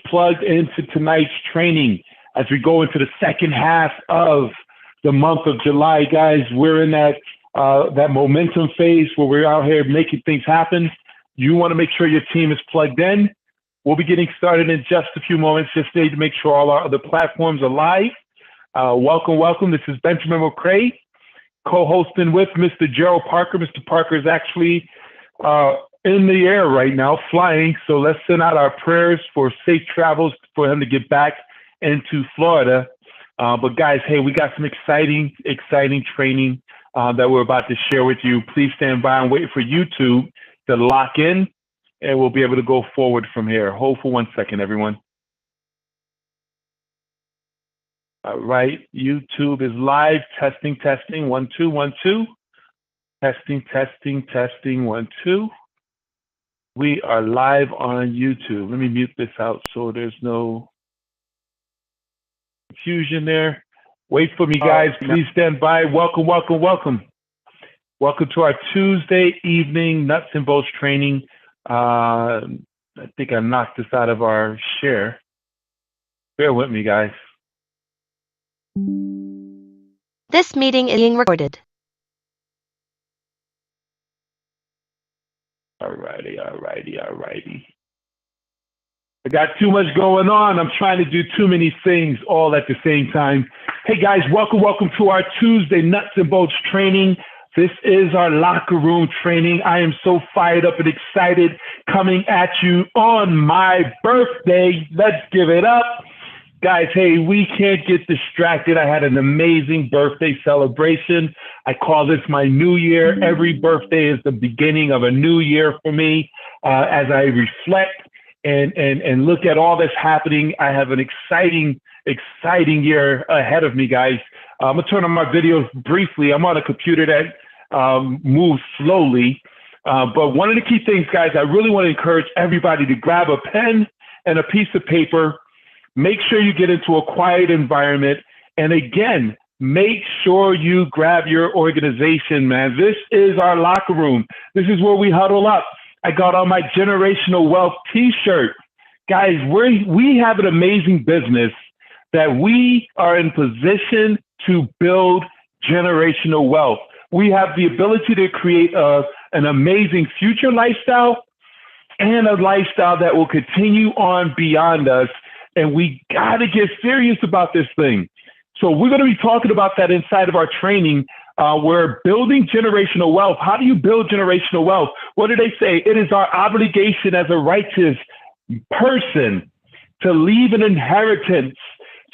plugged into tonight's training as we go into the second half of the month of July, guys. We're in that momentum phase where we're out here making things happen. You want to make sure your team is plugged in. We'll be getting started in just a few moments. Just need to make sure all our other platforms are live. Welcome. This is Benjamin McCray, co-hosting with Mr. Gerald Parker. Mr. Parker is actually in the air right now, flying. So let's send out our prayers for safe travels for him to get back into Florida. But guys, hey, we got some exciting training that we're about to share with you. Please stand by and wait for YouTube to lock in, and we'll be able to go forward from here. Hold for 1 second, everyone. All right, YouTube is live. Testing. 1 2 1 2. Testing 1 2. We are live on YouTube. Let me mute this out so there's no confusion there. Wait for me, guys. Please stand by. Welcome. Welcome to our Tuesday evening nuts and bolts training. I think I knocked this out of our share. Bear with me, guys. This meeting is being recorded. Alrighty. I got too much going on. I'm trying to do too many things all at the same time. Hey guys, welcome to our Tuesday nuts and bolts training. This is our locker room training. I am so fired up and excited coming at you on my birthday. Let's give it up. Guys, hey, we can't get distracted. I had an amazing birthday celebration. I call this my new year. Every birthday is the beginning of a new year for me. As I reflect and look at all that's happening, I have an exciting year ahead of me, guys. I'm gonna turn on my videos briefly. I'm on a computer that moves slowly. But one of the key things, guys, I really want to encourage everybody to grab a pen and a piece of paper. Make sure you get into a quiet environment. And again, make sure you grab your organization, man. This is our locker room. This is where we huddle up. I got on my Generational Wealth t-shirt. Guys, we have an amazing business that we are in position to build generational wealth. We have the ability to create an amazing future lifestyle and a lifestyle that will continue on beyond us. And we got to get serious about this thing. So we're going to be talking about that inside of our training. We're building generational wealth. How do you build generational wealth? What do they say? It is our obligation as a righteous person to leave an inheritance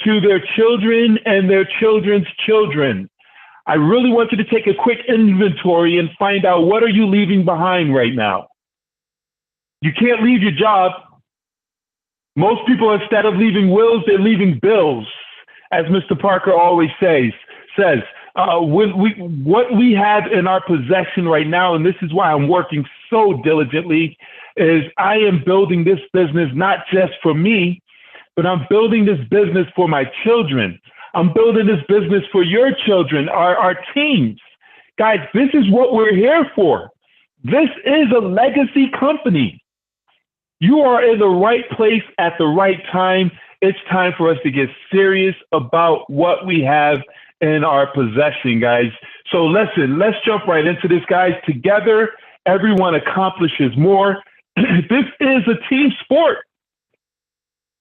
to their children and their children's children. I really want you to take a quick inventory and find out, what are you leaving behind right now? You can't leave your job. Most people, instead of leaving wills, they're leaving bills, as Mr. Parker always says. What we have in our possession right now, and this is why I'm working so diligently, is I am building this business not just for me, but I'm building this business for my children. I'm building this business for your children, our teams. Guys, this is what we're here for. This is a legacy company. You are in the right place at the right time. It's time for us to get serious about what we have in our possession, guys. So listen, let's jump right into this, guys. Together, everyone accomplishes more. This is a team sport.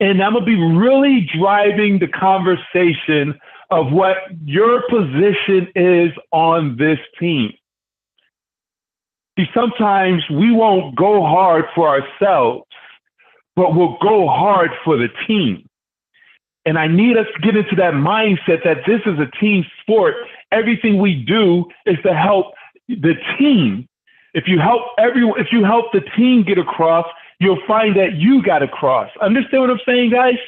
And I'm going to be really driving the conversation of what your position is on this team. See, sometimes we won't go hard for ourselves, but we'll go hard for the team. And I need us to get into that mindset that this is a team sport. Everything we do is to help the team. If you help the team get across, you'll find that you got across. Understand what I'm saying, guys?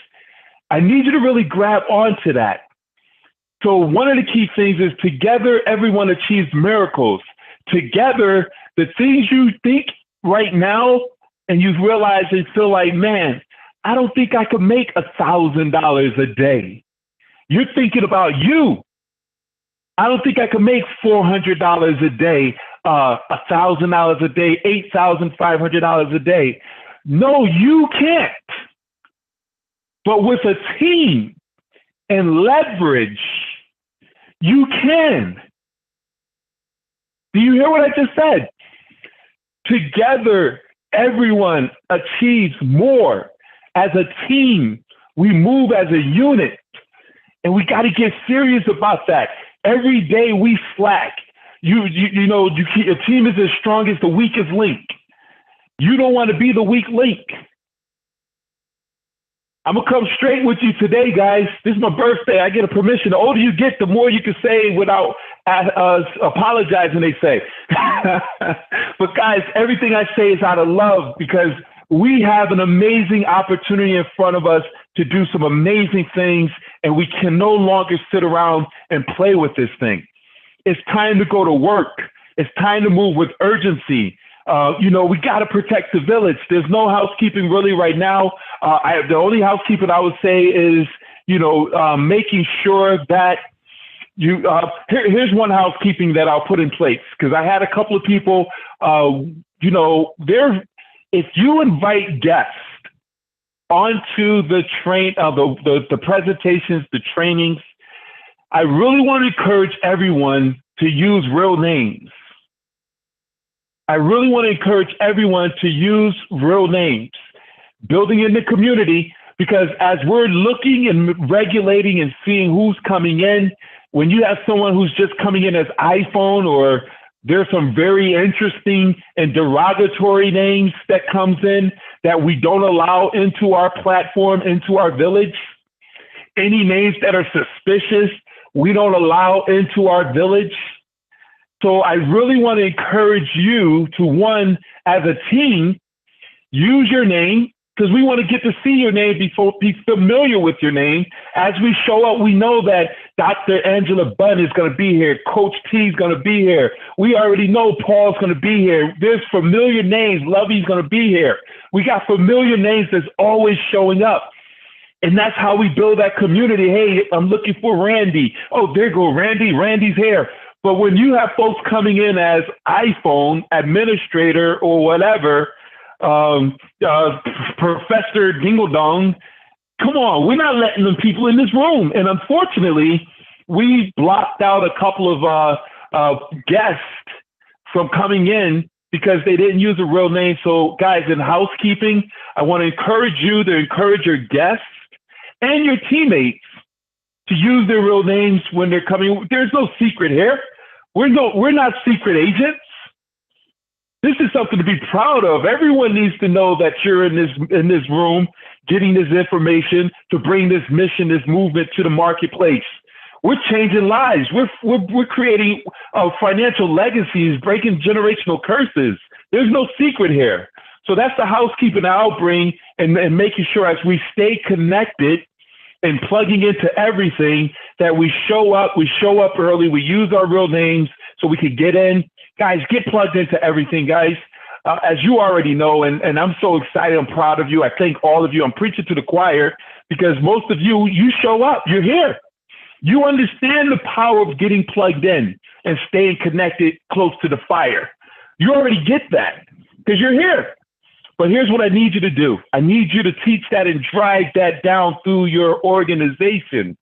I need you to really grab onto that. So one of the key things is, together, everyone achieves miracles. Together, the things you think right now, and you realize and feel like, man, I don't think I could make $1,000 a day. You're thinking about you. I don't think I could make $400 a day, $1,000 a day, $8,500 a day. No, you can't. But with a team and leverage, you can. Do you hear what I just said? Together, everyone achieves more. As a team, we move as a unit. And we got to get serious about that. Every day we slack. A team is as strong as the weakest link. You don't want to be the weak link. I'm going to come straight with you today, guys. This is my birthday. I get a permission. The older you get, the more you can say without apologizing, they say. But guys, everything I say is out of love because we have an amazing opportunity in front of us to do some amazing things, and we can no longer sit around and play with this thing. It's time to go to work. It's time to move with urgency. We got to protect the village. There's no housekeeping really right now. The only housekeeping I would say is, making sure that here's one housekeeping that I'll put in place because I had a couple of people, if you invite guests onto the the presentations, the trainings, I really want to encourage everyone to use real names. I really want to encourage everyone to use real names, building in the community, because as we're looking and regulating and seeing who's coming in, when you have someone who's just coming in as iPhone, or there's some very interesting and derogatory names that comes in that we don't allow into our platform, into our village. Any names that are suspicious, we don't allow into our village. So I really want to encourage you to, one, as a team, use your name, because we want to get to see your name, be familiar with your name. As we show up, we know that Dr. Angela Bunn is going to be here. Coach T is going to be here. We already know Paul's going to be here. There's familiar names. Lovey's going to be here. We got familiar names that's always showing up. And that's how we build that community. Hey, I'm looking for Randy. Oh, there go Randy. Randy's here. But when you have folks coming in as iPhone administrator or whatever, Professor Dingledong, come on, we're not letting them people in this room. And unfortunately, we blocked out a couple of guests from coming in because they didn't use a real name. So guys, in housekeeping, I want to encourage you to encourage your guests and your teammates to use their real names when they're coming. There's no secret here. We're not secret agents. This is something to be proud of. Everyone needs to know that you're in this room getting this information to bring this mission, this movement to the marketplace. We're changing lives. We're creating financial legacies, breaking generational curses. There's no secret here. So that's the housekeeping I'll bring, and making sure as we stay connected and plugging into everything that we show up early, we use our real names so we can get in. Guys, get plugged into everything, guys. As you already know, and I'm so excited, I'm proud of you. I thank all of you. I'm preaching to the choir because most of you show up. You're here. You understand the power of getting plugged in and staying connected close to the fire. You already get that because you're here. But here's what I need you to do. I need you to teach that and drive that down through your organization.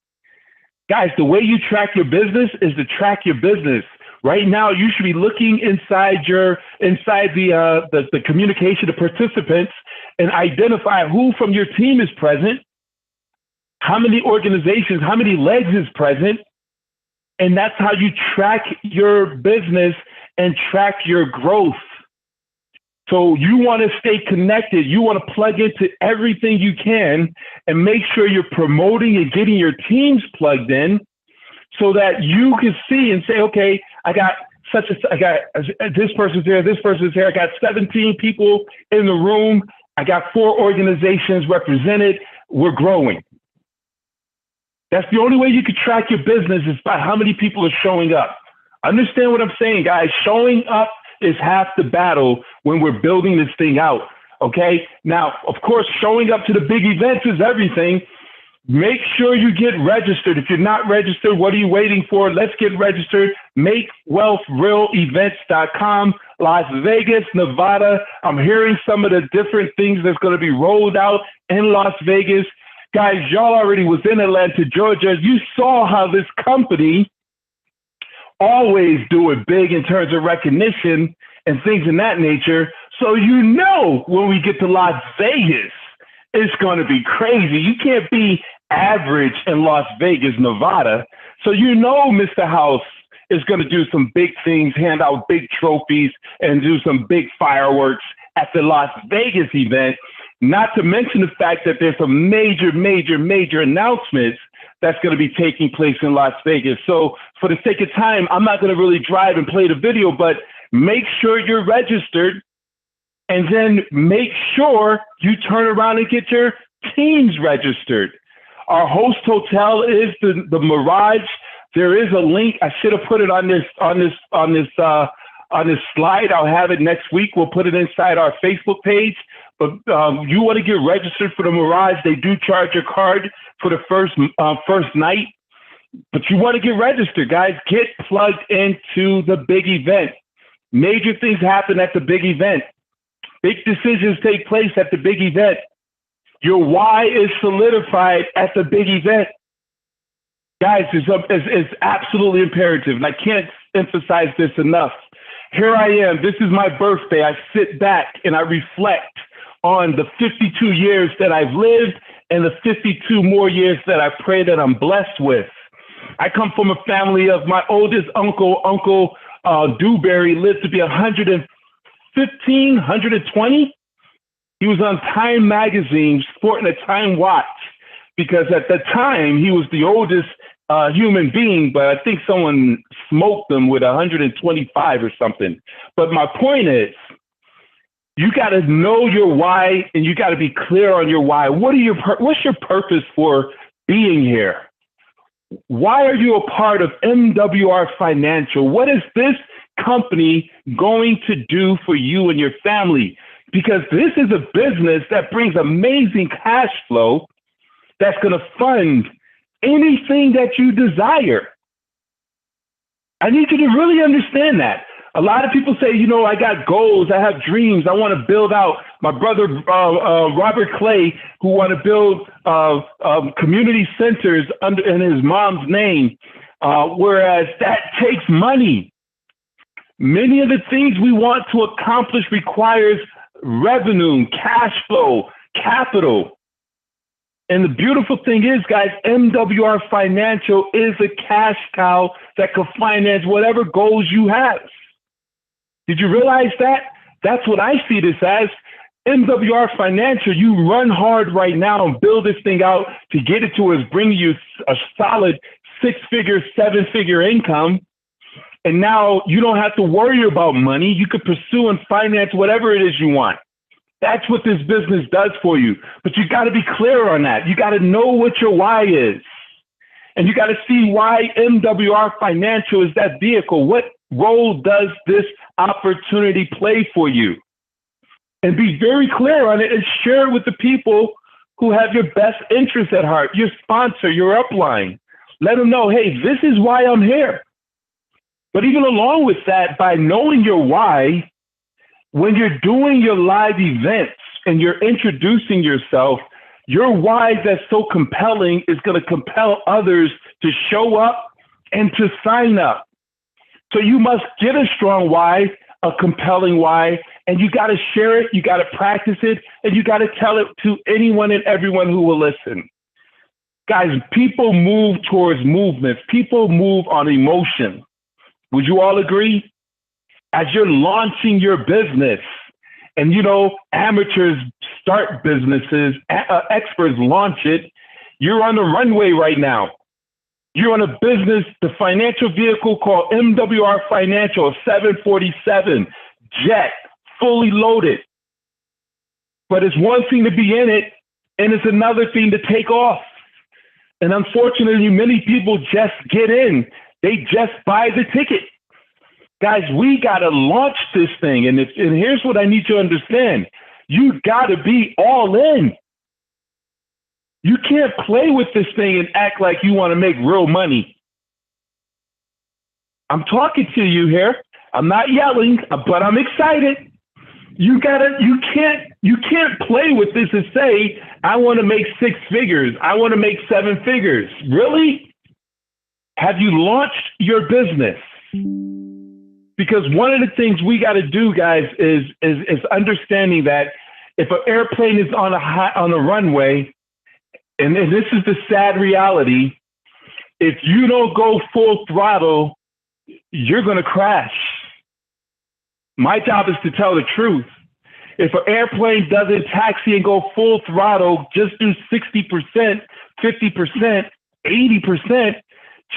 Guys, the way you track your business is to track your business. Right now, you should be looking inside the communication of participants and identify who from your team is present, how many organizations, how many legs is present, and that's how you track your business and track your growth. So you want to stay connected. You want to plug into everything you can and make sure you're promoting and getting your teams plugged in so that you can see and say, okay, I got this person's here, this person's here. I got 17 people in the room. I got 4 organizations represented. We're growing. That's the only way you can track your business is by how many people are showing up. Understand what I'm saying, guys? Showing up is half the battle when we're building this thing out, okay? Now, of course, showing up to the big events is everything. Make sure you get registered. If you're not registered, what are you waiting for? Let's get registered. MakeWealthRealEvents.com, Las Vegas, Nevada. I'm hearing some of the different things that's going to be rolled out in Las Vegas. Guys, y'all already was in Atlanta, Georgia. You saw how this company always do it big in terms of recognition and things in that nature. So you know when we get to Las Vegas, it's going to be crazy. You can't be average in Las Vegas, Nevada. So you know Mr. House is going to do some big things, hand out big trophies, and do some big fireworks at the Las Vegas event. Not to mention the fact that there's some major announcements that's going to be taking place in Las Vegas. So for the sake of time, I'm not going to really drive and play the video, but make sure you're registered, and then make sure you turn around and get your teams registered. Our host hotel is the Mirage. There is a link. I should have put it on this slide. I'll have it next week. We'll put it inside our Facebook page. But you want to get registered for the Mirage. They do charge your card for the first night. But you want to get registered, guys. Get plugged into the big event. Major things happen at the big event. Big decisions take place at the big event. Your why is solidified at the big event. Guys, it's absolutely imperative, and I can't emphasize this enough. Here I am. This is my birthday. I sit back and I reflect on the 52 years that I've lived and the 52 more years that I pray that I'm blessed with. I come from a family of my oldest Uncle Dewberry lived to be 115, 120. He was on Time magazine sporting a Time watch because at the time he was the oldest human being, but I think someone smoked him with 125 or something. But my point is, you got to know your why, and you got to be clear on your why. What's your purpose for being here? Why are you a part of MWR Financial? What is this company going to do for you and your family? Because this is a business that brings amazing cash flow that's going to fund anything that you desire. I need you to really understand that. A lot of people say, you know, I got goals, I have dreams, I want to build out. My brother, Robert Clay, who want to build community centers in his mom's name, whereas that takes money. Many of the things we want to accomplish requires revenue, cash flow, capital. And the beautiful thing is, guys, MWR Financial is a cash cow that can finance whatever goals you have. Did you realize that? That's what I see this as. MWR Financial, you run hard right now and build this thing out to get it to us, bring you a solid 6-figure, 7-figure income. And now you don't have to worry about money. You can pursue and finance whatever it is you want. That's what this business does for you. But you got to be clear on that. You got to know what your why is. And you got to see why MWR Financial is that vehicle. What role does this opportunity play for you? And be very clear on it and share it with the people who have your best interest at heart, your sponsor, your upline. Let them know, hey, this is why I'm here. But even along with that, by knowing your why, when you're doing your live events and you're introducing yourself, your why that's so compelling is going to compel others to show up and to sign up. So you must get a strong why, a compelling why, and you got to share it, you got to practice it, and you got to tell it to anyone and everyone who will listen. Guys, people move towards movements. People move on emotion. Would you all agree? As you're launching your business, and you know, amateurs start businesses, experts launch it, you're on the runway right now. You're on a business, the financial vehicle called MWR Financial, a 747 jet, fully loaded. But it's one thing to be in it, and it's another thing to take off. And unfortunately, many people just get in. They just buy the ticket. Guys, we got to launch this thing. And here's what I need you to understand. You got to be all in. You can't play with this thing and act like you want to make real money. I'm talking to you here. I'm not yelling, but I'm excited. You can't You can't play with this and say, I want to make 6 figures. I want to make 7 figures. Really? Have you launched your business? Because one of the things we got to do, guys, is understanding that if an airplane is on a runway, and this is the sad reality, if you don't go full throttle, you're going to crash. My job is to tell the truth. If an airplane doesn't taxi and go full throttle, just do 60%, 50%, 80%,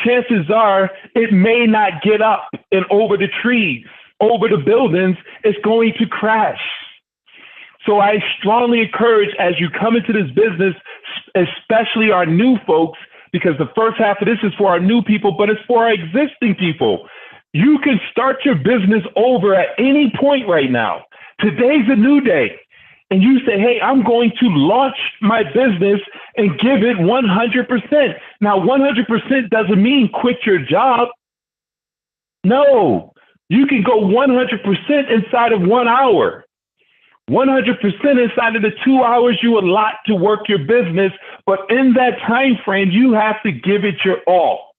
chances are it may not get up and over the trees, over the buildings. It's going to crash. So I strongly encourage, as you come into this business, especially our new folks, because the first half of this is for our new people, but it's for our existing people. You can start your business over at any point right now. Today's a new day. And you say, hey, I'm going to launch my business and give it 100%. Now, 100% doesn't mean quit your job. No, you can go 100% inside of 1 hour. 100% inside of the 2 hours you allot to work your business. But in that time frame, you have to give it your all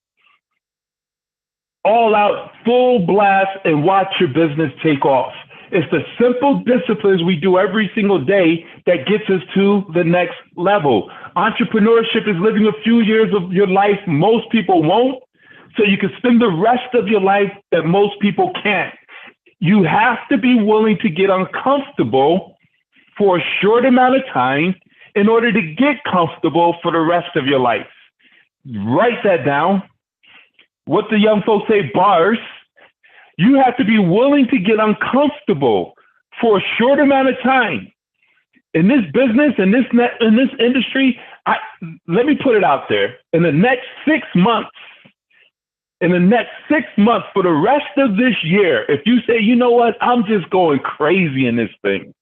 out, full blast, and watch your business take off. It's the simple disciplines we do every single day that gets us to the next level. Entrepreneurship is living a few years of your life most people won't, so you can spend the rest of your life that most people can't. You have to be willing to get uncomfortable for a short amount of time in order to get comfortable for the rest of your life. Write that down. What the young folks say, bars. You have to be willing to get uncomfortable for a short amount of time. In this business, in this industry, let me put it out there. In the next 6 months, for the rest of this year, if you say, you know what, I'm just going crazy in this thing.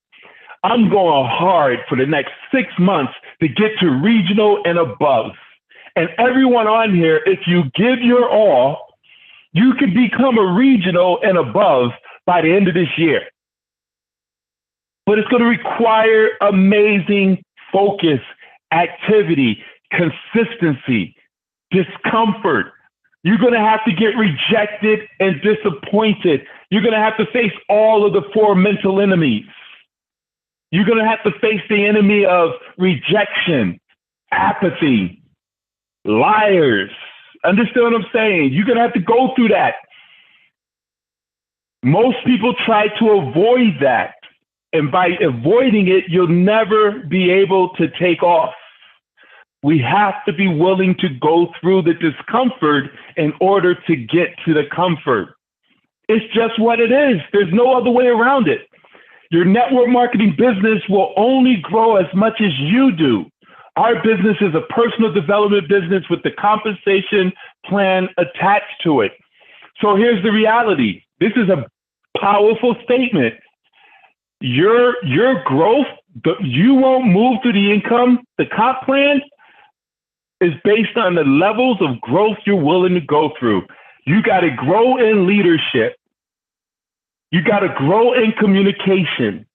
I'm going hard for the next 6 months to get to regional and above. And everyone on here, if you give your all, you can become a regional and above by the end of this year. But it's going to require amazing focus, activity, consistency, discomfort. You're going to have to get rejected and disappointed. You're going to have to face all of the 4 mental enemies. You're going to have to face the enemy of rejection, apathy, liars. Understand what I'm saying? You're going to have to go through that. Most people try to avoid that. And by avoiding it, you'll never be able to take off. We have to be willing to go through the discomfort in order to get to the comfort. It's just what it is. There's no other way around it. Your network marketing business will only grow as much as you do. Our business is a personal development business with the compensation plan attached to it. So here's the reality. This is a powerful statement. Your growth, you won't move through the income. The comp plan is based on the levels of growth you're willing to go through. You got to grow in leadership. You got to grow in communication.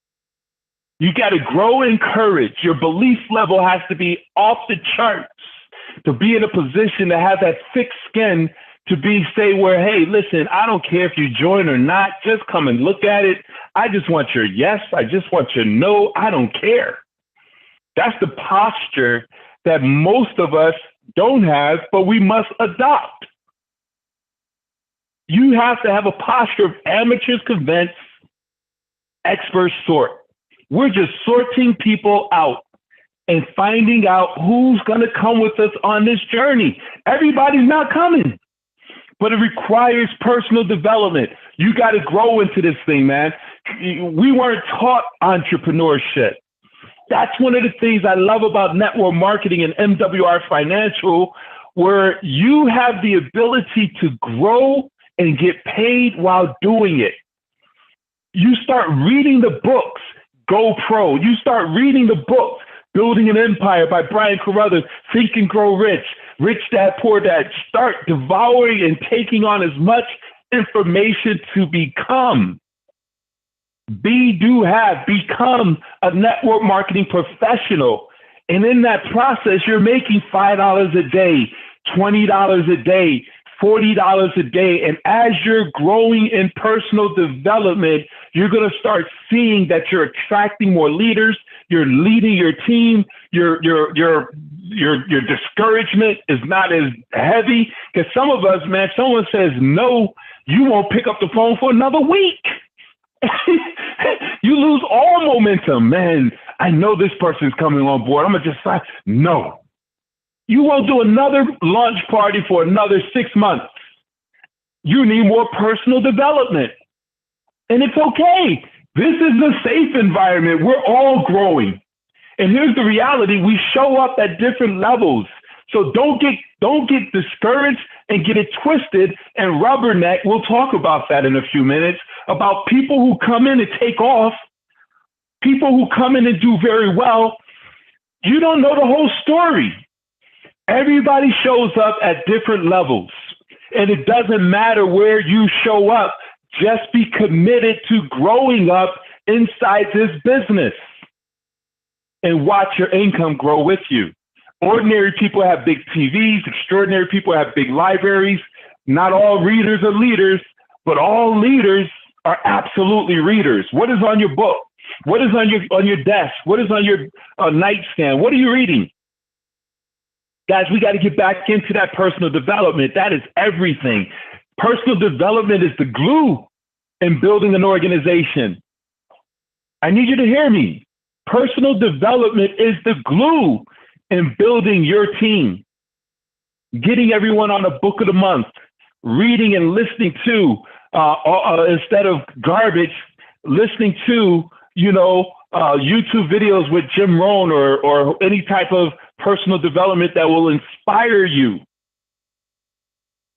You got to grow in courage. Your belief level has to be off the charts to be in a position to have that thick skin to say where, hey, listen, I don't care if you join or not. Just come and look at it. I just want your yes. I just want your no. I don't care. That's the posture that most of us don't have, but we must adopt. You have to have a posture of amateurs convince, experts sort. We're just sorting people out and finding out who's going to come with us on this journey. Everybody's not coming, but it requires personal development. You got to grow into this thing, man. We weren't taught entrepreneurship. That's one of the things I love about network marketing and MWR Financial, where you have the ability to grow and get paid while doing it. You start reading the books, Go Pro. You start reading the books, Building an Empire by Brian Carruthers, Think and Grow Rich, Rich Dad, Poor Dad. Start devouring and taking on as much information to become. become a network marketing professional. And in that process, you're making $5 a day, $20 a day, $40 a day. And as you're growing in personal development, you're going to start seeing that you're attracting more leaders. You're leading your team. Your discouragement is not as heavy, because some of us, man, someone says no, you won't pick up the phone for another week. You lose all momentum, man. I know this person's coming on board. I'm going to just say, no. You won't do another launch party for another 6 months. You need more personal development. And it's okay. This is a safe environment. We're all growing. And here's the reality. We show up at different levels. So don't get discouraged and get it twisted and rubberneck. We'll talk about that in a few minutes, about people who come in and take off, people who come in and do very well. You don't know the whole story. Everybody shows up at different levels, and it doesn't matter where you show up. Just be committed to growing up inside this business and watch your income grow with you. Ordinary people have big TVs. Extraordinary people have big libraries. Not all readers are leaders, but all leaders are absolutely readers. What is on your book? What is on your desk? What is on your nightstand? What are you reading? Guys, we got to get back into that personal development. That is everything. Personal development is the glue in building an organization. I need you to hear me. Personal development is the glue in building your team. Getting everyone on a book of the month, reading and listening to, instead of garbage, listening to, YouTube videos with Jim Rohn or any type of personal development that will inspire you.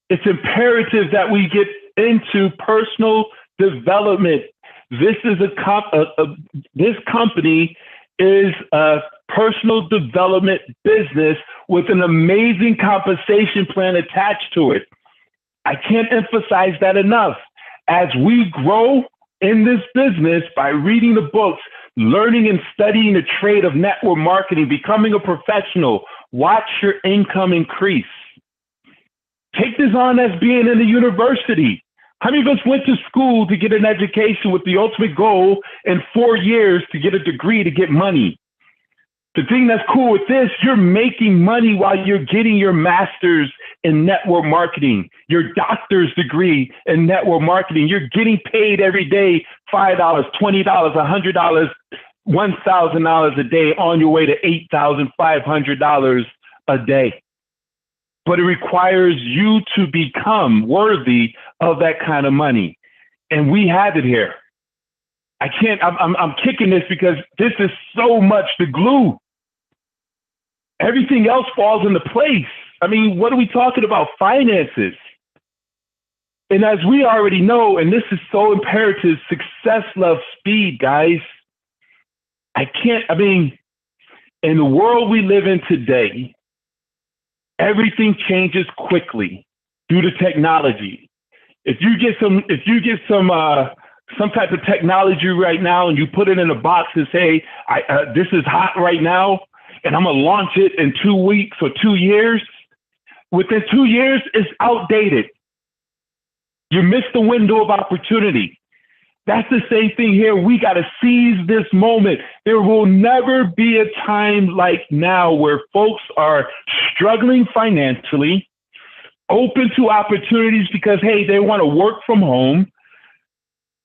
It's imperative that we get into personal development. This company is a personal development business with an amazing compensation plan attached to it. I can't emphasize that enough. As we grow in this business by reading the books, learning and studying the trade of network marketing, becoming a professional, watch your income increase. Take this on as being in the university. How many of us went to school to get an education with the ultimate goal in 4 years to get a degree to get money? The thing that's cool with this, you're making money while you're getting your master's in network marketing, your doctor's degree in network marketing. You're getting paid every day $5, $20, $100, $1,000 a day, on your way to $8,500 a day. But it requires you to become worthy of that kind of money. And we have it here. I'm kicking this because this is so much the glue. Everything else falls into place. I mean, what are we talking about? Finances. And as we already know, and this is so imperative, success loves speed, guys. In the world we live in today, everything changes quickly due to technology. If you get some type of technology right now and you put it in a box and say, this is hot right now, and I'm going to launch it in 2 weeks or 2 years, within 2 years, it's outdated. You missed the window of opportunity. That's the same thing here. We got to seize this moment. There will never be a time like now where folks are struggling financially, open to opportunities because, hey, they want to work from home.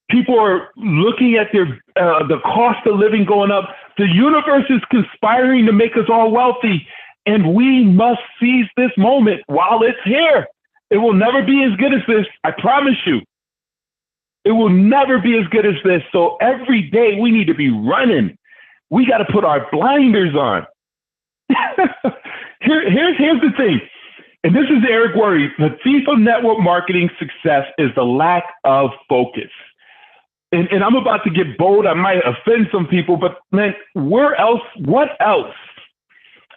People are looking at the cost of living going up. The universe is conspiring to make us all wealthy, and we must seize this moment while it's here. It will never be as good as this. I promise you. It will never be as good as this. So every day we need to be running. We got to put our blinders on. Here's the thing. And this is Eric Worre. The thief of network marketing success is the lack of focus. And I'm about to get bold. I might offend some people, but man, what else?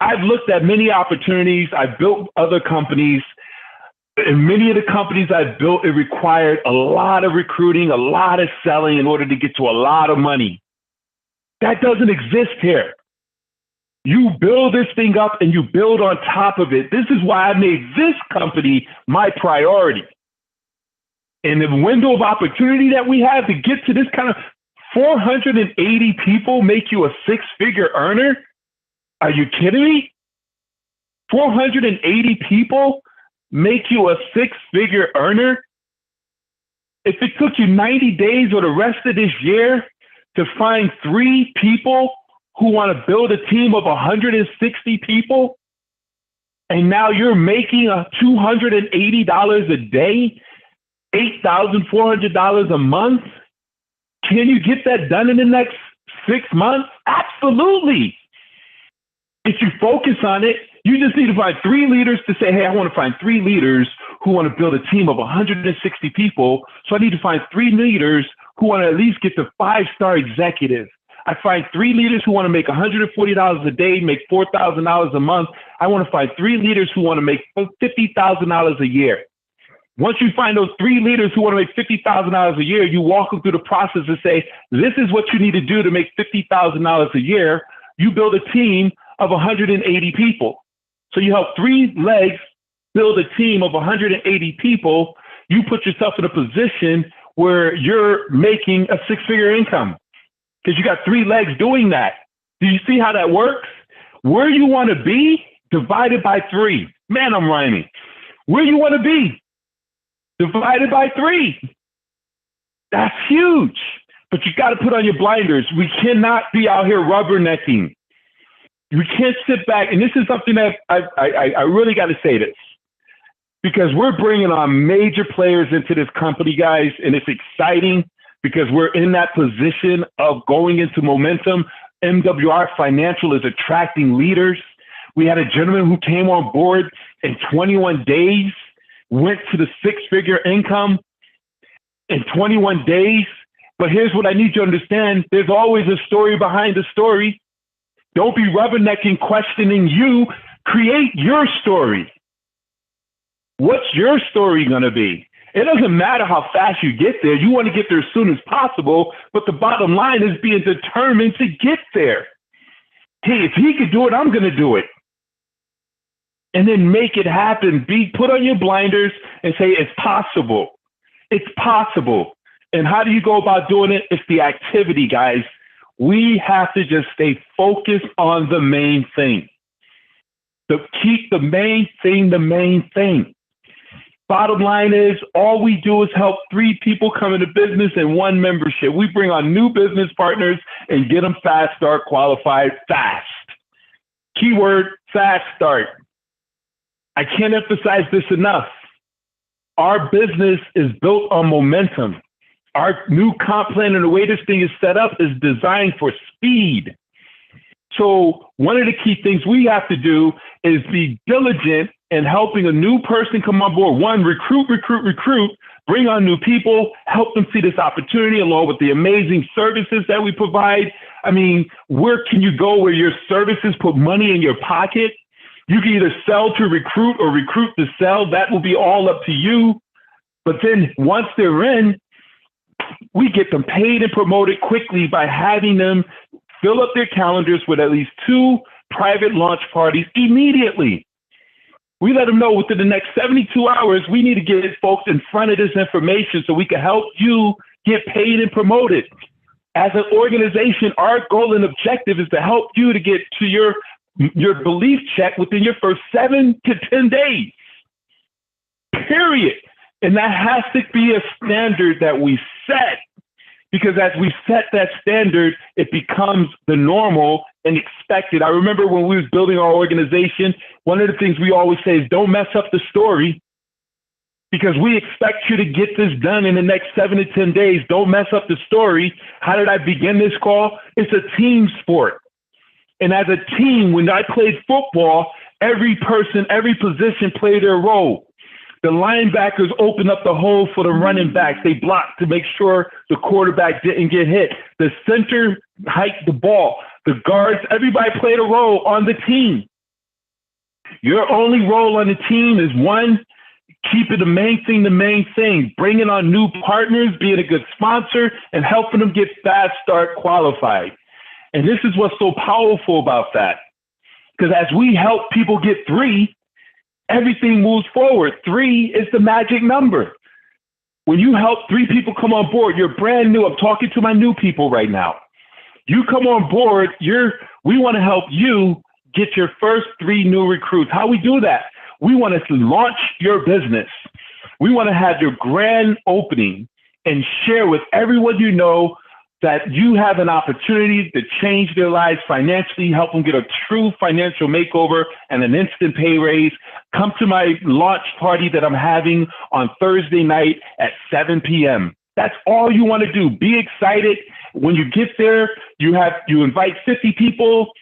I've looked at many opportunities. I've built other companies. In many of the companies I've built, it required a lot of recruiting, a lot of selling in order to get to a lot of money. That doesn't exist here. You build this thing up and you build on top of it. This is why I made this company my priority. And the window of opportunity that we have to get to this kind of 480 people make you a six-figure earner? Are you kidding me? 480 people make you a six-figure earner? If it took you 90 days or the rest of this year to find 3 people who want to build a team of 160 people, and now you're making $280 a day, $8,400 a month, can you get that done in the next 6 months? Absolutely. If you focus on it, you just need to find 3 leaders to say, hey, I want to find 3 leaders who want to build a team of 160 people. So I need to find 3 leaders who want to at least get to 5-star executive. I find 3 leaders who want to make $140 a day, make $4,000 a month. I want to find 3 leaders who want to make $50,000 a year. Once you find those 3 leaders who want to make $50,000 a year, you walk them through the process and say, this is what you need to do to make $50,000 a year. You build a team of 180 people. So you help 3 legs build a team of 180 people. You put yourself in a position where you're making a 6-figure income because you got 3 legs doing that. Do you see how that works? Where you want to be divided by 3. Man, I'm rhyming. Where you want to be divided by 3. That's huge. But you got to put on your blinders. We cannot be out here rubbernecking. You can't sit back. And this is something that I really got to say this, because we're bringing on major players into this company, guys. And it's exciting because we're in that position of going into momentum. MWR Financial is attracting leaders. We had a gentleman who came on board in 21 days, went to the 6-figure income in 21 days. But here's what I need you to understand. There's always a story behind the story. Don't be rubbernecking, questioning you. Create your story. What's your story going to be? It doesn't matter how fast you get there. You want to get there as soon as possible, but the bottom line is being determined to get there. Hey, if he could do it, I'm going to do it. And then make it happen. Put on your blinders and say, it's possible. It's possible. And how do you go about doing it? It's the activity, guys. We have to just stay focused on the main thing. Keep the main thing the main thing. Bottom line is, all we do is help 3 people come into business and 1 membership. We bring on new business partners and get them fast start qualified fast. Keyword, fast start. I can't emphasize this enough. Our business is built on momentum. Our new comp plan and the way this thing is set up is designed for speed. So one of the key things we have to do is be diligent in helping a new person come on board. 1, recruit, bring on new people, help them see this opportunity along with the amazing services that we provide. I mean, where can you go where your services put money in your pocket? You can either sell to recruit or recruit to sell. That will be all up to you. But then once they're in, we get them paid and promoted quickly by having them fill up their calendars with at least 2 private launch parties immediately. We let them know within the next 72 hours, we need to get folks in front of this information so we can help you get paid and promoted. As an organization, our goal and objective is to help you to get to your belief check within your first 7 to 10 days, period. And that has to be a standard that we set, because as we set that standard, it becomes the normal and expected. I remember when we was building our organization, one of the things we always say is don't mess up the story, because we expect you to get this done in the next 7 to 10 days. Don't mess up the story. How did I begin this call? It's a team sport. And as a team, when I played football, every person, every position played their role. The linebackers opened up the hole for the running backs. They blocked to make sure the quarterback didn't get hit. The center hiked the ball. The guards, everybody played a role on the team. Your only role on the team is 1, Keeping the main thing, bringing on new partners, being a good sponsor, and helping them get Fast Start qualified. And this is what's so powerful about that. Because as we help people get 3, everything moves forward. 3 is the magic number. When you help 3 people come on board, you're brand new. I'm talking to my new people right now. You come on board, we want to help you get your first 3 new recruits. How we do that? We want to launch your business. We want to have your grand opening and share with everyone you know that you have an opportunity to change their lives financially, help them get a true financial makeover and an instant pay raise. Come to my launch party that I'm having on Thursday night at 7 p.m. That's all you want to do. Be excited. When you get there, you invite 50 people.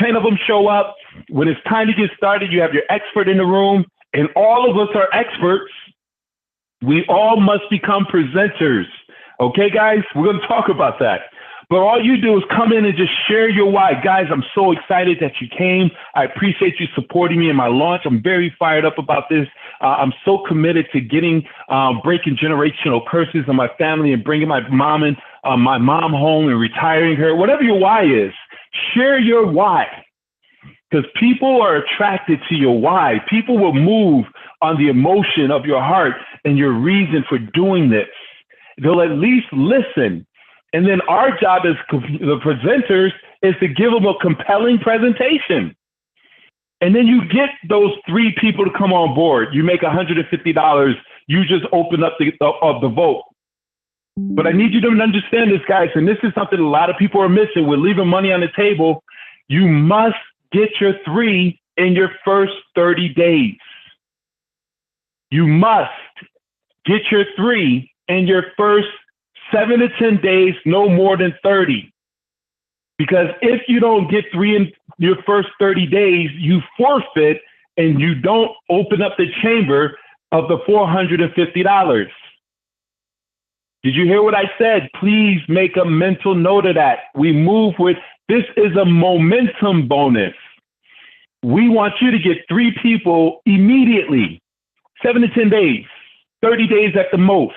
10 of them show up. When it's time to get started, you have your expert in the room, and all of us are experts. We all must become presenters. Okay, guys? We're going to talk about that. But all you do is come in and just share your why. Guys, I'm so excited that you came. I appreciate you supporting me in my launch. I'm very fired up about this. I'm so committed to breaking generational curses in my family and bringing my mom home and retiring her. Whatever your why is, share your why, because people are attracted to your why. People will move on the emotion of your heart and your reason for doing this. They'll at least listen. And then our job as the presenters is to give them a compelling presentation. And then you get those 3 people to come on board. You make $150. You just open up the vote. But I need you to understand this, guys, and this is something a lot of people are missing. We're leaving money on the table. You must get your 3 in your first 30 days. You must get your 3 in your first 7 to 10 days, no more than 30. Because if you don't get 3 in your first 30 days, you forfeit and you don't open up the chamber of the $450. Did you hear what I said? Please make a mental note of that. We move with, this is a momentum bonus. We want you to get 3 people immediately, 7 to 10 days, 30 days at the most.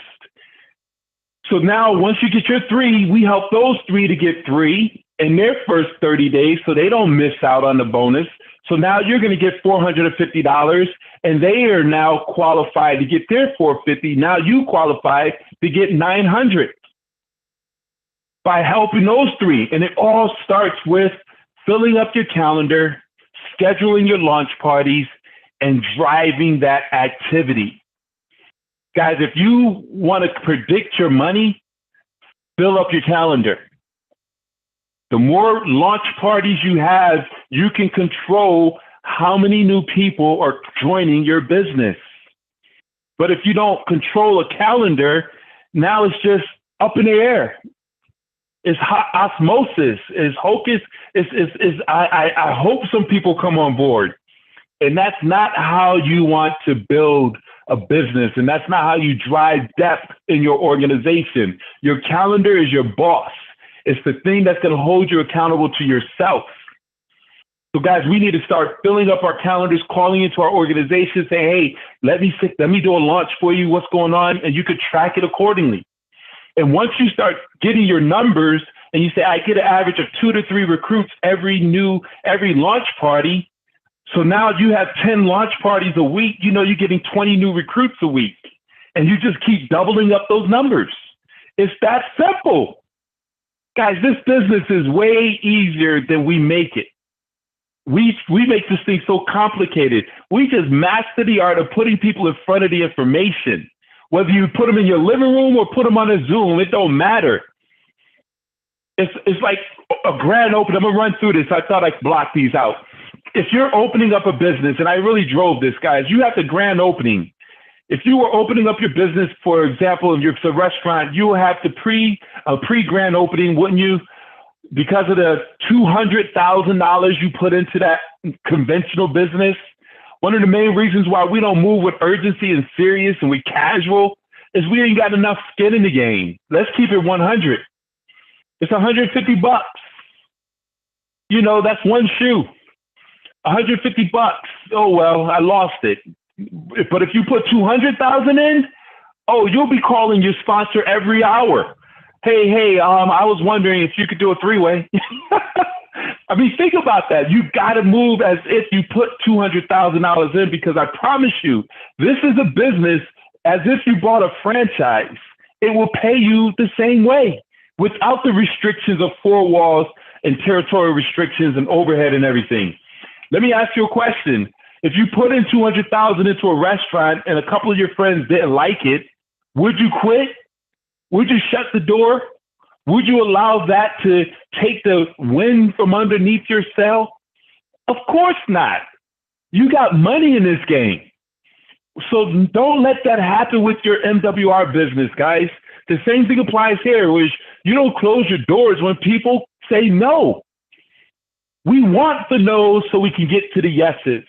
So now once you get your 3, we help those 3 to get 3 in their first 30 days so they don't miss out on the bonus. So now you're going to get $450 and they are now qualified to get their $450. Now you qualify to get $900 by helping those 3. And it all starts with filling up your calendar, scheduling your launch parties, and driving that activity. Guys, if you want to predict your money, fill up your calendar. The more launch parties you have, you can control how many new people are joining your business. But if you don't control a calendar, now it's just up in the air. It's osmosis. It's hocus. I hope some people come on board. And that's not how you want to build a business. And that's not how you drive depth in your organization. Your calendar is your boss. It's the thing that's going to hold you accountable to yourself. So guys, we need to start filling up our calendars, calling into our organization, saying, hey, let me do a launch for you. What's going on? And you could track it accordingly. And once you start getting your numbers and you say, I get an average of 2 to 3 recruits every launch party. So now you have 10 launch parties a week, you know, you're getting 20 new recruits a week, and you just keep doubling up those numbers. It's that simple. Guys, this business is way easier than we make it. We make this thing so complicated. We just master the art of putting people in front of the information. Whether you put them in your living room or put them on a Zoom, it don't matter. It's like a grand opening. I'm going to run through this. I thought I'd block these out. If you're opening up a business, and I really drove this, guys, you have the grand opening. If you were opening up your business, for example, if it's a restaurant, you have the pre-grand opening, wouldn't you? Because of the $200,000 you put into that conventional business. One of the main reasons why we don't move with urgency and serious and we casual is we ain't got enough skin in the game. Let's keep it 100. It's $150. You know, that's one shoe. $150. Oh, well, I lost it. But if you put 200,000 in, oh, you'll be calling your sponsor every hour. Hey, I was wondering if you could do a three-way. I mean, think about that. You got to move as if you put $200,000 in, because I promise you, this is a business as if you bought a franchise. It will pay you the same way without the restrictions of four walls and territorial restrictions and overhead and everything. Let me ask you a question. If you put in 200,000 into a restaurant and a couple of your friends didn't like it, would you quit? Would you shut the door? Would you allow that to take the wind from underneath your sail? Of course not. You got money in this game. So don't let that happen with your MWR business, guys. The same thing applies here, which you don't close your doors when people say no. We want the no's so we can get to the yeses.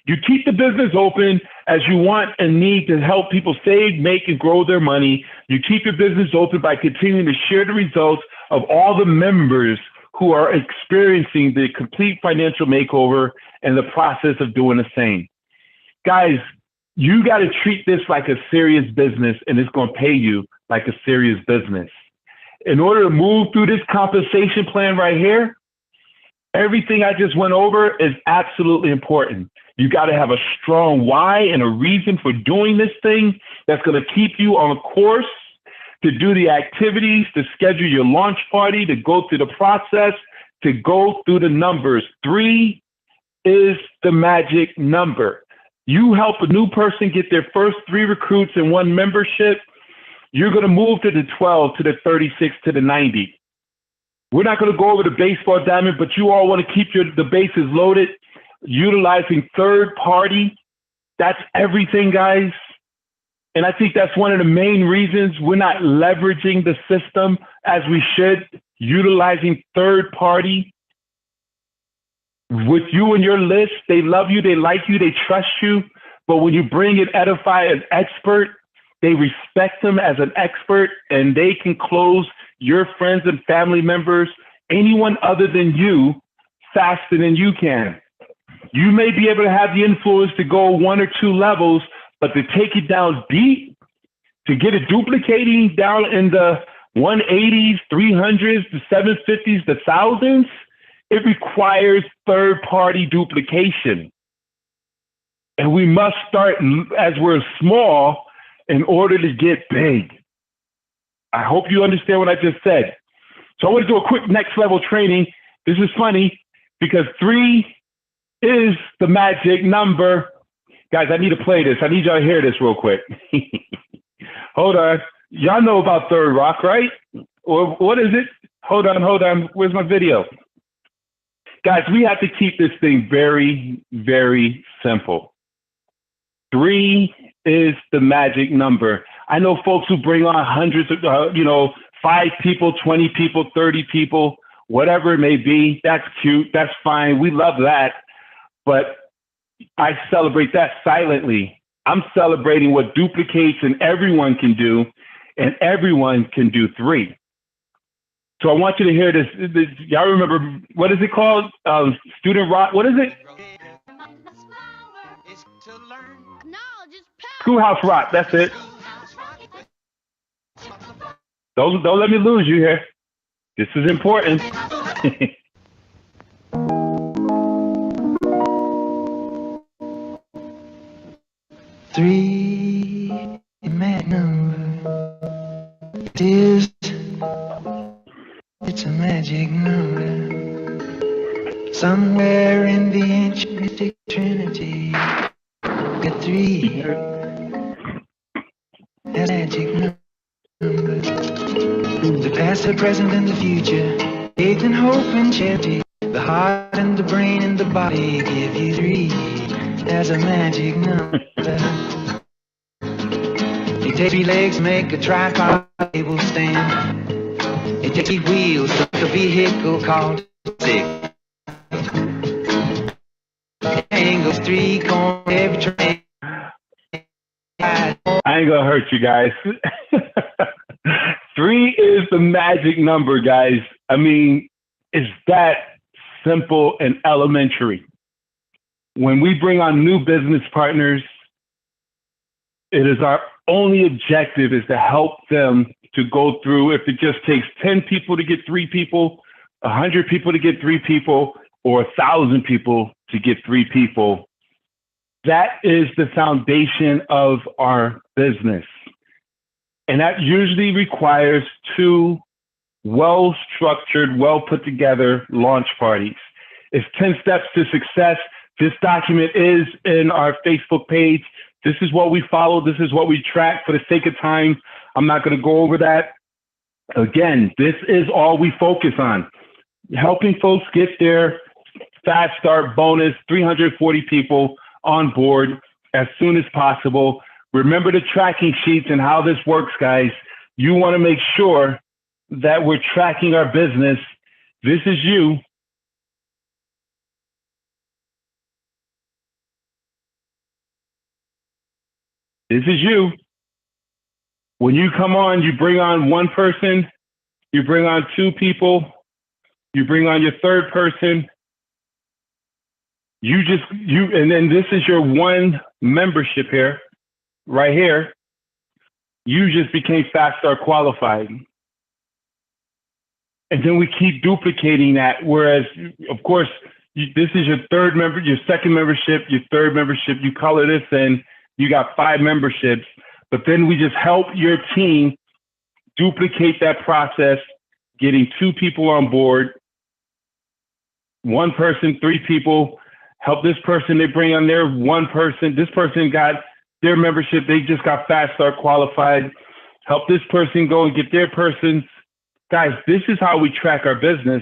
You keep the business open as you want and need to help people save, make, and grow their money. You keep your business open by continuing to share the results of all the members who are experiencing the complete financial makeover and the process of doing the same. Guys, you got to treat this like a serious business, and it's going to pay you like a serious business. In order to move through this compensation plan right here, everything I just went over is absolutely important. You got to have a strong why and a reason for doing this thing that's going to keep you on course to do the activities, to schedule your launch party, to go through the process, to go through the numbers. 3 is the magic number. You help a new person get their first 3 recruits in 1 membership, you're going to move to the 12, to the 36, to the 90. We're not going to go over the baseball diamond, but you all want to keep the bases loaded, utilizing third party. That's everything, guys. And I think that's one of the main reasons we're not leveraging the system as we should, utilizing third party. With you and your list, they love you, they like you, they trust you. But when you bring in Edify as expert, they respect them as an expert, and they can close your friends and family members, anyone other than you, faster than you can. You may be able to have the influence to go 1 or 2 levels, but to take it down deep, to get it duplicating down in the 180s, 300s, the 750s, the thousands, it requires third-party duplication. And we must start as we're small in order to get big. I hope you understand what I just said. So I want to do a quick next level training. This is funny because 3 is the magic number. Guys, I need to play this. I need y'all to hear this real quick. Hold on. Y'all know about Third Rock, right? Or what is it? Hold on. Where's my video? Guys, we have to keep this thing very, very simple. 3 is the magic number. I know folks who bring on hundreds of, 5 people, 20 people, 30 people, whatever it may be. That's cute. That's fine. We love that. But I celebrate that silently. I'm celebrating what duplicates and everyone can do, and everyone can do 3. So I want you to hear this. Y'all remember, what is it called? Student Rock, what is it? Schoolhouse Rock, that's it. Don't let me lose you here. This is important. 3 mad number. It's a magic number. Somewhere in the ancient Trinity, the 3 has a magic number. The past, the present, and the future, faith and hope and charity, the heart and the brain and the body give you 3 as a magic number. It takes 3 legs to make a tripod table stand. It takes 3 wheels to make a vehicle called 6. Angles 3 corners every train. I ain't gonna hurt you guys. 3 is the magic number, guys. I mean, it's that simple and elementary. When we bring on new business partners, It is our only objective is to help them to go through. If it just takes 10 people to get 3 people, 100 people to get 3 people, or 1,000 people to get 3 people, that is the foundation of our business. And that usually requires 2 well-structured, well-put-together launch parties. It's 10 steps to success. This document is in our Facebook page. This is what we follow. This is what we track. For the sake of time, I'm not going to go over that. Again, this is all we focus on. Helping folks get their fast start bonus, 340 people on board as soon as possible. Remember the tracking sheets and how this works, guys. You want to make sure that we're tracking our business. This is you. This is you. When you come on, you bring on 1 person, you bring on 2 people, you bring on your 3rd person. And then this is your 1 membership here, right here. You just became Fast Start qualified. And then we keep duplicating that. Whereas, of course, this is your 3rd member, your 2nd membership, your 3rd membership. You color this in. You got 5 memberships, but then we just help your team duplicate that process, getting 2 people on board, 1 person, 3 people, help this person, they bring on their 1 person, this person got their membership, they just got Fast Start qualified, help this person go and get their person. Guys, this is how we track our business,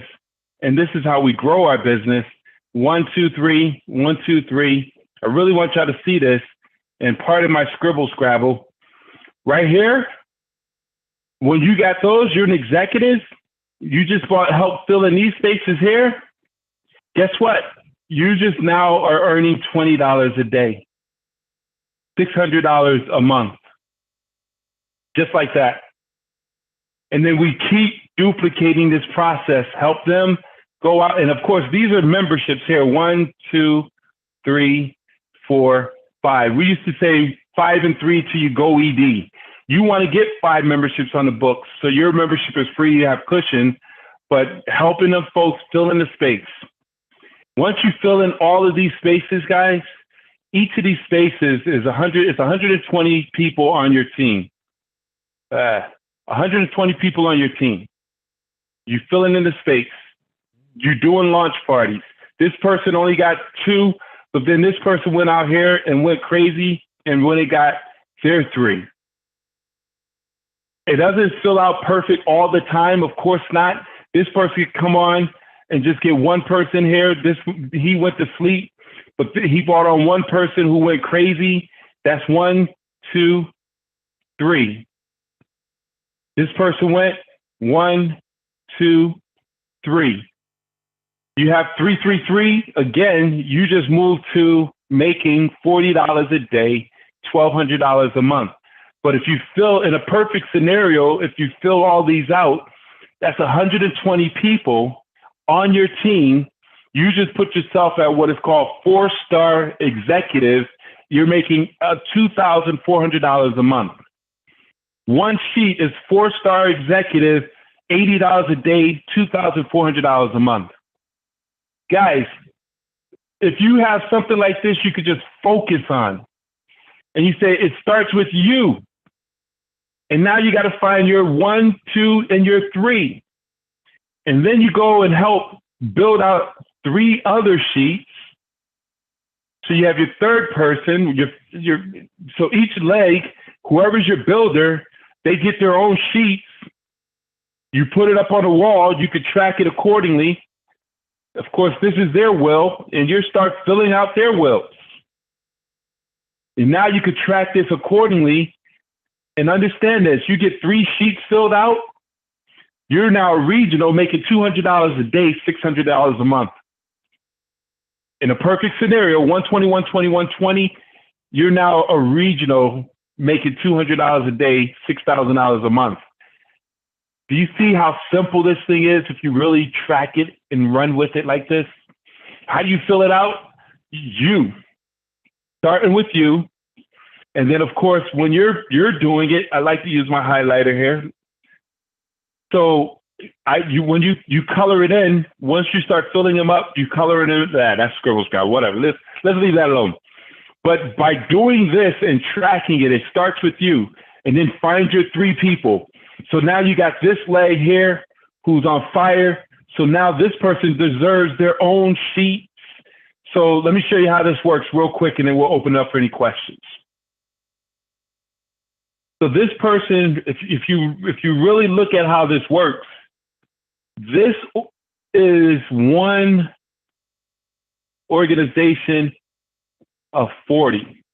and this is how we grow our business. 1, 2, 3, 1, 2, 3. I really want y'all to see this. And part of my scribble scrabble right here, when you got those, you're an executive, you just bought help fill in these spaces here. Guess what? You just now are earning $20 a day, $600 a month, just like that. And then we keep duplicating this process, help them go out. And of course, these are memberships here, 1, 2, 3, 4, 5. We used to say 5 and 3 till you go ED. You want to get 5 memberships on the books, so your membership is free, you have cushion, but helping them folks fill in the space. Once you fill in all of these spaces, guys, each of these spaces is 120 people on your team. 120 people on your team. You filling in the space. You're doing launch parties. This person only got 2, but then this person went out here and went crazy, and when they got their 3. It doesn't fill out perfect all the time, of course not. This person could come on and just get 1 person here. He went to sleep, but he brought on 1 person who went crazy. That's 1, 2, 3. This person went 1, 2, 3. You have 333. Again, you just moved to making $40 a day, $1,200 a month. But if you fill in a perfect scenario, if you fill all these out, that's 120 people on your team. You just put yourself at what is called 4-star executive. You're making $2,400 a month. 1 sheet is 4-star executive, $80 a day, $2,400 a month. Guys, if you have something like this, you could just focus on. And you say, it starts with you. And now you got to find your 1, 2, and your 3. And then you go and help build out 3 other sheets. So you have your 3rd person, so each leg, whoever's your builder, they get their own sheets. You put it up on the wall, you could track it accordingly. Of course, this is their will, and you start filling out their wills. And now you could track this accordingly and understand this. You get 3 sheets filled out, you're now a regional making $200 a day, $600 a month. In a perfect scenario, 120, 120, 120, you're now a regional making $200 a day, $6,000 a month. Do you see how simple this thing is if you really track it and run with it like this? How do you fill it out? You. Starting with you. And then, of course, when you're doing it, I like to use my highlighter here. So when you color it in, once you start filling them up, you color it in. That's Scribble Scout, whatever. Let's leave that alone. But by doing this and tracking it, it starts with you, and then find your 3 people. So now you got this leg here who's on fire. So now this person deserves their own sheet. So let me show you how this works real quick, and then we'll open up for any questions. So this person, if you really look at how this works, this is one organization of 40.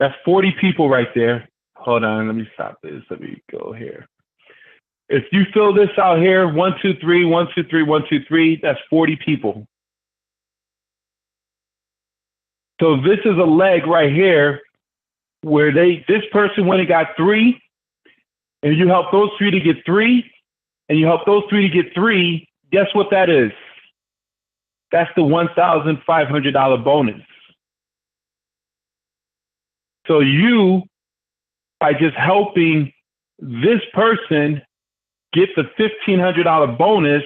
That's 40 people right there. Hold on, let me stop this. Let me go here. If you fill this out here, 1, 2, 3, 1, 2, 3, 1, 2, 3, that's 40 people. So this is a leg right here where this person went and got 3, and you help those 3 to get 3, and you help those 3 to get 3, guess what that is? That's the $1,500 bonus. So you, by just helping this person get the $1,500 bonus,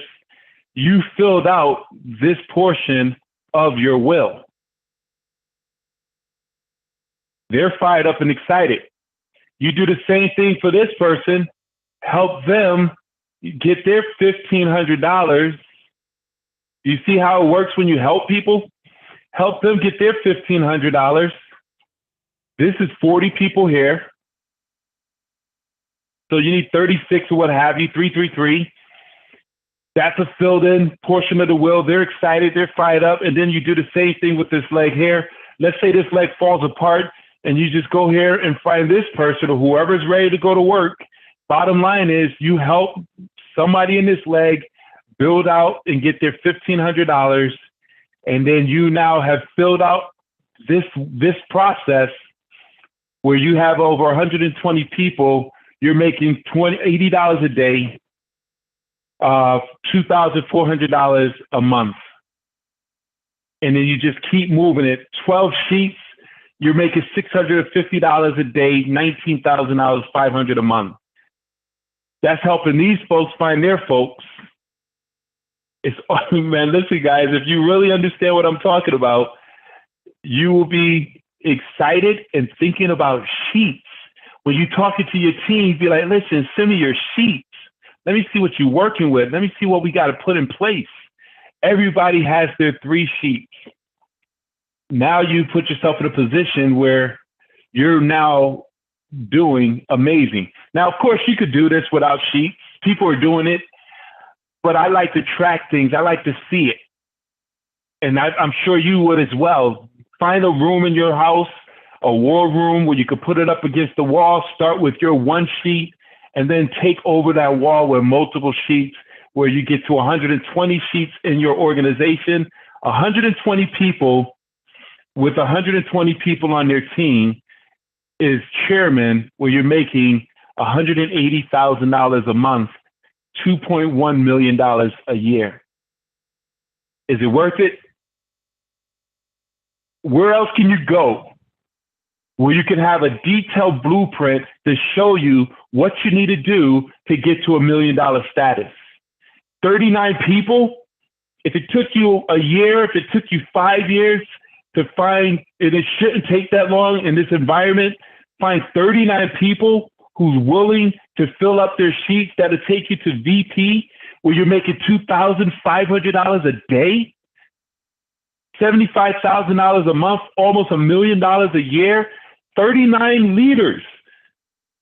you filled out this portion of your will. They're fired up and excited. You do the same thing for this person, help them get their $1,500. You see how it works when you help people? Help them get their $1,500. This is 40 people here. So you need 36 or what have you, 333. That's a filled in portion of the will. They're excited, they're fired up. And then you do the same thing with this leg here. Let's say this leg falls apart and you just go here and find this person or whoever's ready to go to work. Bottom line is you help somebody in this leg build out and get their $1,500. And then you now have filled out this process where you have over 120 people. You're making $80 a day, $2,400 a month. And then you just keep moving it. 12 sheets, you're making $650 a day, $19,000, $500 a month. That's helping these folks find their folks. It's, man, listen, guys, if you really understand what I'm talking about, you will be excited and thinking about sheets. When you're talking to your team, be like, listen, send me your sheets. Let me see what you're working with. Let me see what we got to put in place. Everybody has their 3 sheets. Now you put yourself in a position where you're now doing amazing. Now, of course, you could do this without sheets. People are doing it, but I like to track things. I like to see it. And I'm sure you would as well. Find a room in your house, a war room where you could put it up against the wall, start with your 1 sheet, and then take over that wall with multiple sheets where you get to 120 sheets in your organization, 120 people with 120 people on their team is chairman where you're making $180,000 a month, $2.1 million a year. Is it worth it? Where else can you go where you can have a detailed blueprint to show you what you need to do to get to $1 million status? 39 people? If it took you a year, if it took you 5 years to find, and it shouldn't take that long in this environment, find 39 people who's willing to fill up their sheets that'll take you to VP where you're making $2,500 a day, $75,000 a month, almost $1 million a year. 39 leaders,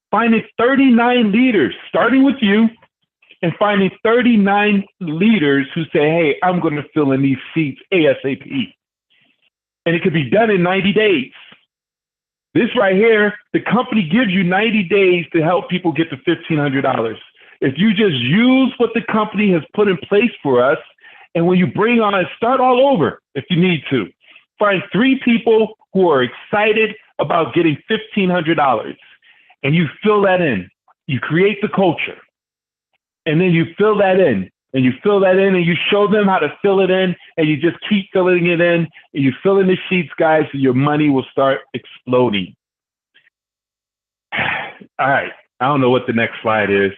finding 39 leaders, starting with you and finding 39 leaders who say, hey, I'm going to fill in these seats ASAP. And it could be done in 90 days. This right here, the company gives you 90 days to help people get to $1,500. If you just use what the company has put in place for us, and when you bring on, start all over if you need to. Find 3 people who are excited about getting $1,500, and you fill that in. You create the culture, and then you fill that in. And you fill that in and you show them how to fill it in, and you just keep filling it in, and you fill in the sheets, guys, and your money will start exploding. All right. I don't know what the next slide is.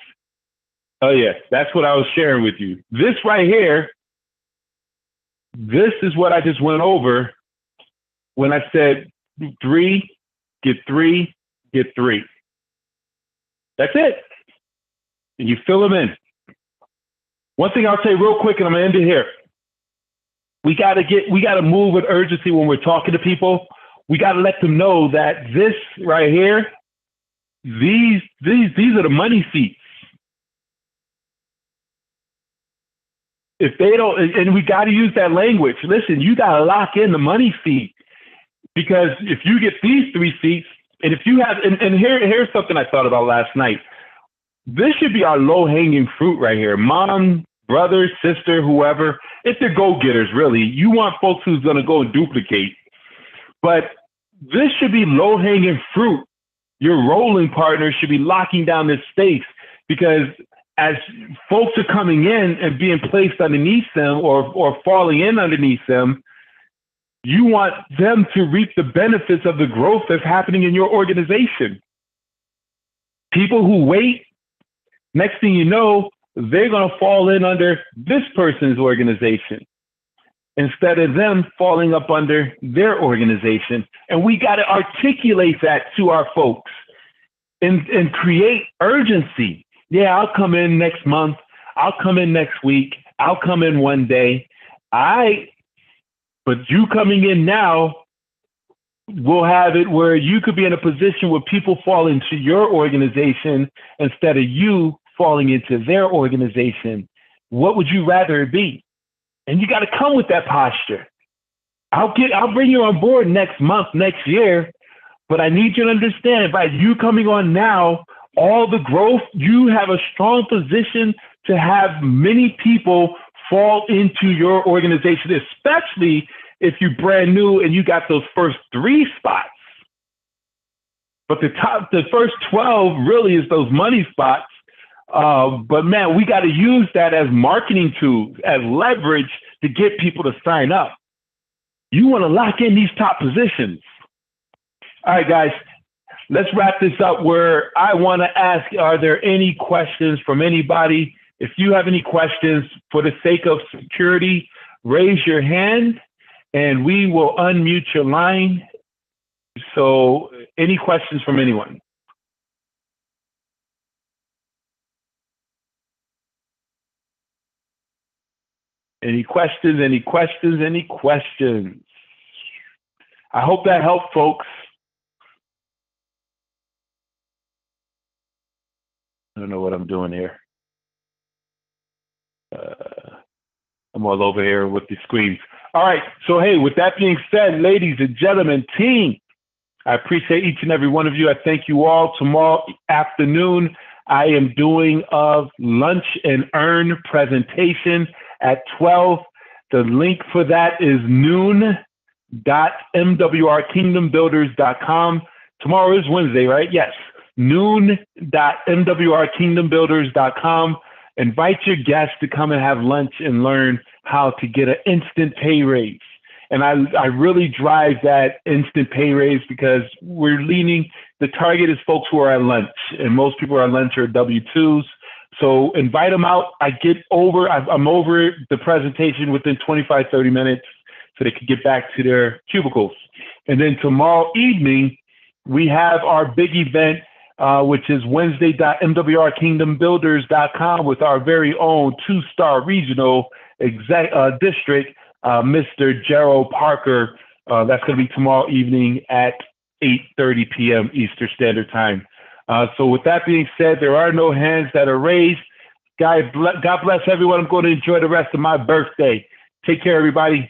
Oh, yeah. That's what I was sharing with you. This right here, this is what I just went over when I said 3, get 3, get 3. That's it. And you fill them in. One thing I'll say real quick, and I'm going to end it here. We got to move with urgency when we're talking to people. We got to let them know that this right here, these are the money seats. If they don't, and we got to use that language. Listen, you got to lock in the money seat, because if you get these 3 seats, and if you have, and here's something I thought about last night. This should be our low-hanging fruit right here. Mom, brother, sister, whoever. If they're go-getters, really. You want folks who's going to go and duplicate. But this should be low-hanging fruit. Your rolling partner should be locking down this space, because as folks are coming in and being placed underneath them or falling in underneath them, you want them to reap the benefits of the growth that's happening in your organization. People who wait, next thing you know, they're going to fall in under this person's organization instead of them falling up under their organization. And we got to articulate that to our folks and create urgency. Yeah, I'll come in next month. I'll come in next week. I'll come in one day. But you coming in now will have it where you could be in a position where people fall into your organization instead of you falling into their organization. What would you rather it be? And you got to come with that posture. I'll bring you on board next month, next year, but I need you to understand, by you coming on now, all the growth, you have a strong position to have many people fall into your organization, especially if you're brand new and you got those first 3 spots. But the first 12 really is those money spots. But man, we got to use that as marketing tools, as leverage to get people to sign up. You want to lock in these top positions. All right, guys, let's wrap this up where I want to ask, are there any questions from anybody? If you have any questions, for the sake of security, raise your hand and we will unmute your line. So any questions from anyone? Any questions, any questions, any questions? I hope that helped, folks. I don't know what I'm doing here. I'm all over here with the screens. All right, so hey, with that being said, ladies and gentlemen, team, I appreciate each and every one of you. I thank you all. Tomorrow afternoon, I am doing a lunch and earn presentation at 12. The link for that is noon.mwrkingdombuilders.com. Tomorrow is Wednesday, right? Yes. noon.mwrkingdombuilders.com. Invite your guests to come and have lunch and learn how to get an instant pay raise. And I really drive that instant pay raise because we're leaning, the target is folks who are at lunch, and most people are at lunch are W-2s. So invite them out. I'm over the presentation within 25, 30 minutes so they can get back to their cubicles. And then tomorrow evening, we have our big event, which is Wednesday.mwrkingdombuilders.com with our very own 2-star regional district, Mr. Gerald Parker. That's going to be tomorrow evening at 8:30 p.m. Eastern Standard Time. So with that being said, there are no hands that are raised. God bless everyone. I'm going to enjoy the rest of my birthday. Take care, everybody.